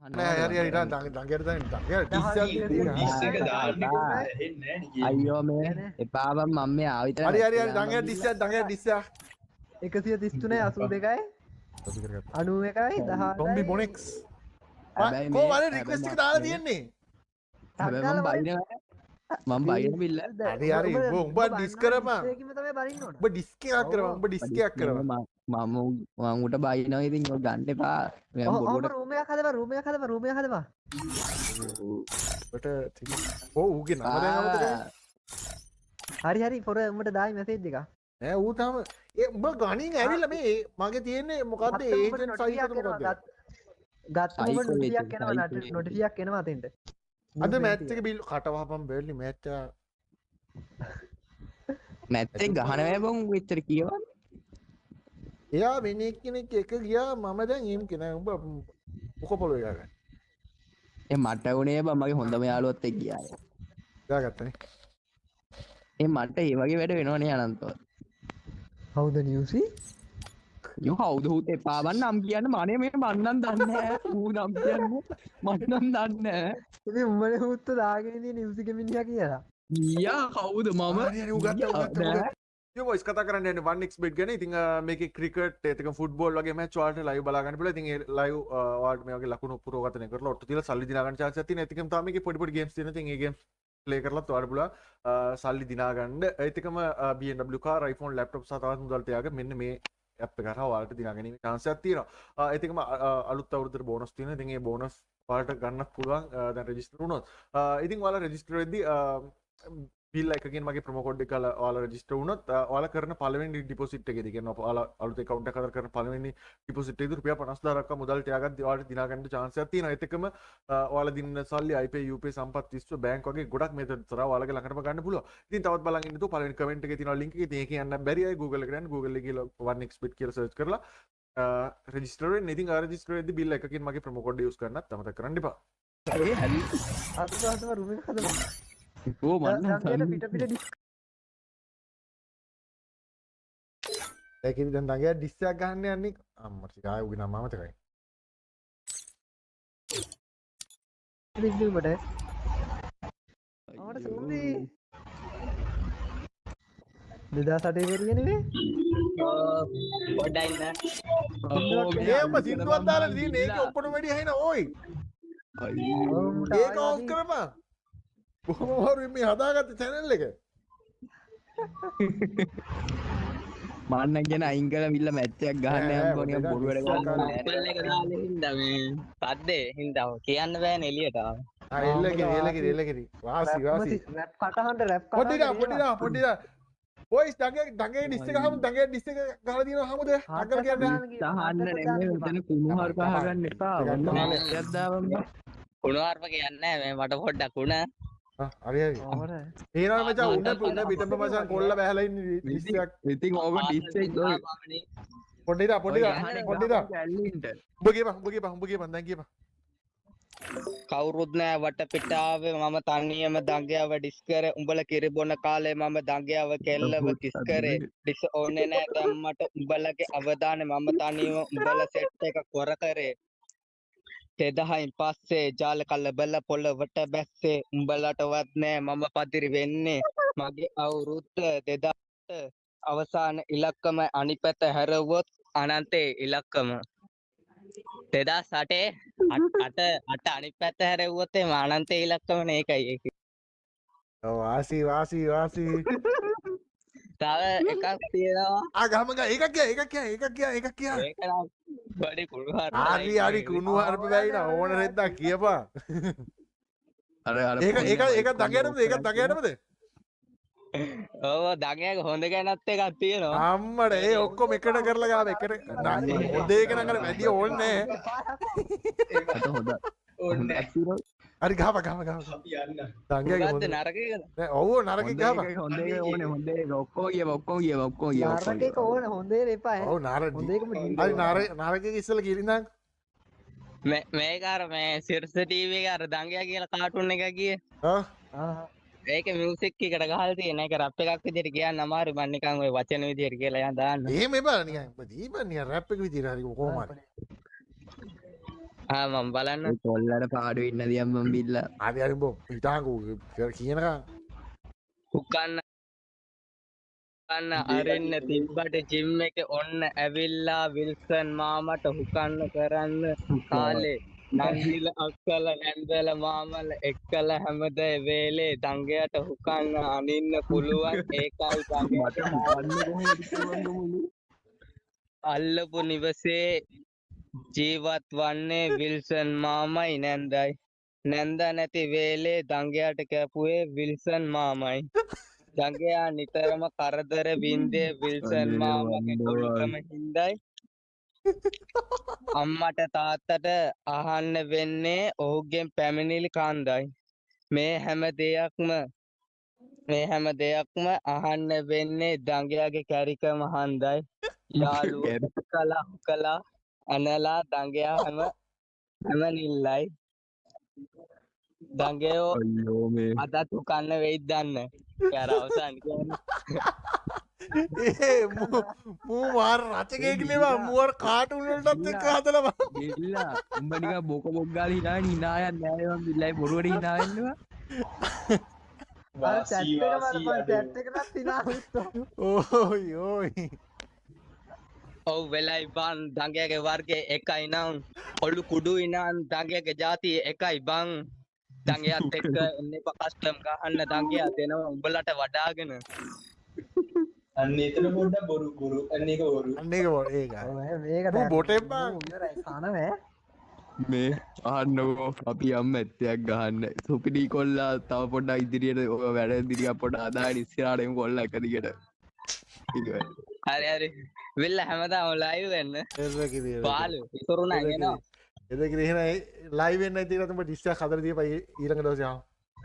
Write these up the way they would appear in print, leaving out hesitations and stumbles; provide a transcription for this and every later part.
නෑ හරි හරි ඊට දඟයට දාන්න දඟයට ඩිස්සක් අයියෝ මේ එපා බං මම මේ ආවිත හරි හරි හරි දඟයට ඩිස්සක් 133 82යි 91යි 10 zombie bonex කො වල රික්වෙස්ට් එක දාලා තියෙන්නේ හැබැයි මම බයින බිල්ල හරි හරි උඹ ඩිස් කරපන් ඒකෙම තමයි බලින්න ඕන උඹ ඩිස් එකක් කරපන් උඹ ඩිස් එකක් කරපන් මම උට බයිනවා ඉතින් ඔය ගන්න එපා ඔහොම රූම් එකක් හදපන් ඔබට ඔව් ඌගේ නම දැන් අමතකයි හරි පොර උඹට දායි මැසේජ් එක ඈ ඌ තාම ඒ උඹ ගණින් ඇවිල්ලා මේ මගේ තියෙන්නේ මොකද්ද ඒජන්ට් සයිස් එක මොකද්ද ගත්තම නොටිෆියක් එනවා නොටිෆියක් එනවා අතෙන්ට අද මැච් එක බිල් කටවහපන් බර්ලි මැච් එක මැච් එක ගහනවා බං මෙච්චර කියවන්නේ එයා වෙන එක්කෙනෙක් එක ගියා මම දැන් එම් කියන උඹ මොක පොළොව එක ගන්න ඒ මට උනේ බං මගේ හොඳම යාළුවත් එක්ක ගියා දාගත්තනේ ඒ මට ඒ වගේ වැඩ වෙනවනේ අනන්තවත් හවුද නිව්සි යෝ හවුද හුත් එපා බං නම් කියන්න මනේ මේ මන්නම් දන්නේ නැහැ ඌ නම් කියන්නේ මන්නම් දන්නේ නැහැ ඉතින් උඹනේ හුත්ත දාගෙන ඉන්නේ නිව්සි ගෙමිනියා කියලා යා කවුද මම හරි හරි උගත්ත යෝ බොයිස් කතා කරන්න යන්නේ 1xbet ගැන ඉතින් මේකේ ක්‍රිකට් ඒතක ෆුට්බෝල් වගේ මැච් වලට ලයිව් බලා ගන්න පුළුවන් ඉතින් ඒ ලයිව් ඔයාලට මේ වගේ ලකුණු පුරවගතන කරලා ඔට්ටු තියලා සල්ලි දිනා ගන්න chance එකක් තියෙනවා ඒකම තමයි මේකේ පොඩි පොඩි ගේම්ස් තියෙනවා ඉතින් ඒ ගේම්ස් ප්ලේ කරලත් ඔයාලට පුළුවන් සල්ලි දිනා ගන්න ඒකම BMW car iPhone laptop සහ තවත් මුදල් තියාගෙන මෙන්න මේ ඇප් එක කරා ඔයාලට දිනා ගැනීමේ chance එකක් තියෙනවා ඒකම අලුත් අවුරුද්දට බෝනස් තියෙනවා ඉතින් ඒ බෝනස් ඔයාලට ගන්නත් පුළුවන් දැන් රෙජිස්ටර් වුණොත් ඉතින් ඔයාලා රෙජිස්ටර් වෙද්දී බිල් එකකින් මගේ ප්‍රොමෝ කෝඩ් එක ඔයාලා රෙජිස්ටර් වුණොත් ඔයාලා කරන පළවෙනි ඩිපොසිට් එකේදී කියනවා ඔයාලා අලුත් account එකක් කරන පළවෙනි ඩිපොසිට් එකේදී රුපියල් 50000ක් මුදල් තියාගන්න ඔයාලට දිනා ගන්න chance එකක් තියෙනවා ඒත් එක්කම ඔයාලා දින්න සල්ලි iPay UPay සම්පත් විශ්ව බැංක් වගේ ගොඩක් මෙතන තරහ ඔයාලගේ ළඟටම ගන්න පුළුවන් ඉතින් තවත් බලන් ඉන්නතු පළවෙනි කමෙන්ට් එකේ තියෙනවා link එක ඉතින් ඒක යන්න බැරි අය Google එකට යන්න Google එකේ කියලා 1xbet කියලා search කරලා රෙජිස්ටර් වෙන්න ඉතින් රෙජිස්ටර් වෙද්දී බිල් එකකින් මගේ ප්‍රොමෝ කෝඩ් එක යූස් කරන්නත් අමතක කරන්න එපා ඒ හරි අතට රූම් එක හදපන් ඕ මන්න පිට ඒකෙදි දැන් දඟයා ඩිස් එකක් ගන්න යන්නේ අම්මට ආයෙ උගේ නම අමතකයි රිද්දුමට ආවට සුන්දි 2008 වෙරිය නෙවේ පොඩ්ඩයි ඉන්න ඒම සින්දුවක් දාලා තියෙන්නේ ඒක ඔක්කොම වැඩි හයින ඕයි ඒක ඔෆ් කරපන් කොහොම හරි මේ හදාගත්ත channel එක මන්න කියන අයින් කරලා මිල්ල මැච් එකක් ගහන්න යන්න නිකන් බොරු වැඩ කරන්න මොබයිල් එක දාලා හින්දා මේ සද්දේ හින්දා කියන්න බෑනේ එළියට ආව එල්ලකිරි වාසි රැප් කටහඬ රැප් පොඩිලා බොයිස් දගේ ඩිස් එක හමු දගේ ඩිස් එක ගහලා තියෙනවා හමුද අකල් කියන්නේ තහන්න නෙමෙයි මෙතන කුණු හරප ගන්න එපා ඔන්න මැච් දාවම කුණු හarp කියන්නේ නැහැ මේ මට පොඩ්ඩක් උණ හරි ඒනවා මචං උන්න පිටම මචං කොල්ල බහැලා ඉන්නේ ඩිස් එකක් ඉතින් ඕක ඩිස් එක පොඩිලා උඹ ගියපන් දැන් ගියපන් කවුරුත් නෑ වටපිටාවේ මම තනියම දඟයව ඩිස් කරේ උඹලා කිරි බොන කාලේ මම දඟයව කෙල්ලව කිස් කරේ ඩිස් ඕනේ නෑ දැන් මට උඹලගේ අවදානේ මම තනියම උඹලා සෙට් එක කොර කරේ 2000න් පස්සේ ජාල කලබල පොළවට බැස්සේ උඹලටවත් නෑ මම පදිරි වෙන්නේ මගේ අවුරුද්ද 2008 අවසාන ඉලක්කම අනිපැත හැරවොත් අනන්තේ ඉලක්කම 2008 අට අනිත් පැත්ත හැරෙව්වොත් එම අනන්තේ ඉලක්කමනේ ඒකයි ඒක. ඔව් වාසි තව එකක් තියෙනවා. ගහම එකක් කියා. ඒක නම් බඩේ කුණු හරප. හරි කුණු හරප බැයින ඕන රෙද්දා කියපන්. අර ඒක දඟයනමද? ඔව් දඟයක හොඳ ගැනත් එකක් තියෙනවා. අම්මඩ ඒ ඔක්කොම එකට කරලා ගාව එකට හොඳ එක නම් අර වැඩි ඕනේ අත හොඳ ඕනේ. හරි ගහපන්. දඟයක හොඳ නරකයකද? නෑ ඔව් නරකේ ගහපන්. හොඳ එක ඕනේ හොඳ එක ඔක්කොම ගියව නරකේක ඕනේ හොඳේ එපා ඔව් නරකේ ඉස්සලා ගිරින්දන් මේක අර මේ සිර්ස ටීවී එක අර දඟයා කියලා කාටුන් එක ගියේ. ඒක මියුසික් එකට ගහලා තියෙන එක රැප් එකක් විදිහට කියන්න අමාරුයි මම නිකන් ওই වචන විදිහට කියලා යන් දාන්න. එහෙම එපා නිකන් දීපන් නිකන් රැප් එක විදිහට හරි කොහොම හරි. මම බලන්න කොල්ලට පාඩු ඉන්න දියම්මම් බිල්ල හරි හරි බෝ හිතාකෝ කියනකම් හුකන්න අරන්න තිබ්බට ජිම් එක ඔන්න ඇවිල්ලා විල්සන් මාමට හුකන්න කරන්න කාලේ නංගිල අක්කල නැන්දල මාමල එක්කල හැමද වේලේ දංගයට හුකන්න අනින්න පුළුවන් ඒකයි අල්ලපු නිවසේ ජීවත් වන්නේ විල්සන් මාමයි නැන්දයි නැන්ද නැති වේලේ දංගයට කැපුවේ විල්සන් මාමයි දඟයා නිතරම කරදර වින්දේ විල්සන් මාමගේ ගොළුකම හින්දයි අම්මට තාත්තට අහන්න වෙන්නේ ඔහුගෙන් පැමිණිලි කන්දයි මේ හැම දෙයක්ම අහන්න වෙන්නේ දඟයාගේ කැරිකම හන්දයි යාළුවෝ කලා අනලා දඟයා හැම නිල්ලයි දඟයෝ අදත් උකන්න වෙයිද දන්න කර අවසන් මූ වාර රචකයකනවා මුවර් කාටුන්ටත් එක්ක හදලවා බිල්ලා උඹනික බොක බොග්ගාල හිනා හිනායන් නෑයම් බිල්ලයි බොරුවට හිනාවෙන්නවා ඕයි ඔව් වෙලයි බන් දඟයාගේ වර්ගය එකයි නම් ඔලු කුඩු ඉනාන් දඟයාගේ ජාතිය එකයි බං දඟයාත් එක්ක එන්නේ කස්ටම් ගහන්න දඟයා දෙනවා උඹලට වඩාගෙන අන්න එතන පොඩ්ඩක් බොරු අන්න එක බොරු ඒක බොටෙබ්බා කනවෑ මේ අහන්නකෝ අපි අම්ම ඇත්තයක් ගහන්න සුපිඩි කොල්ලා තව පොඩ්ඩක් ඉදිරියට ඔය වැඩ දිරිය පොඩ අදාන ඉස්සරහටම කොල්ල එක දිගට හරි වෙල්ල හැමදාම ලයිව් වෙන්න පාලු ඉතුරු නැහැ නේද එදක එහෙන ලයිවෙන්න ඇතිරතම ඩිස්ටක් හදර දිය පයි ඊරඟ දවසයාව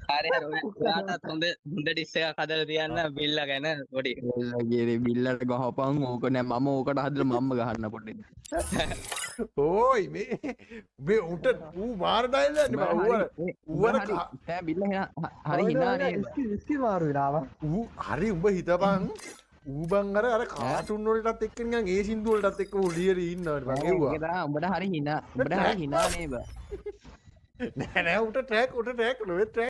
හරි ඔයාටත් හොඳ ඩිස් එකක් හදලා තියන්න බිල්ල ගැන පොඩි ගේ බිල්ලට ගහපන් ඕක නෑ මම ඕකට හදල මම්ම ගහන්න පොඩි ඕයි මේ උට වූ මාර්දායිල්ල බිල්ල හරි හිනානේ ස්කි මාරු විලාව හරි උඹ හිතපන් ඌබංගර අර කාටුන්වලටත් එක්කන් ඒ සිින්දුවලටත් එක්ක ලියර ඉන්නට වගේවා උඹට හරි හිනා උඹට හරි හිනානේ බ නෑ උට ට්‍රැක් උට ට්‍රැක් නොව ට්‍රැක්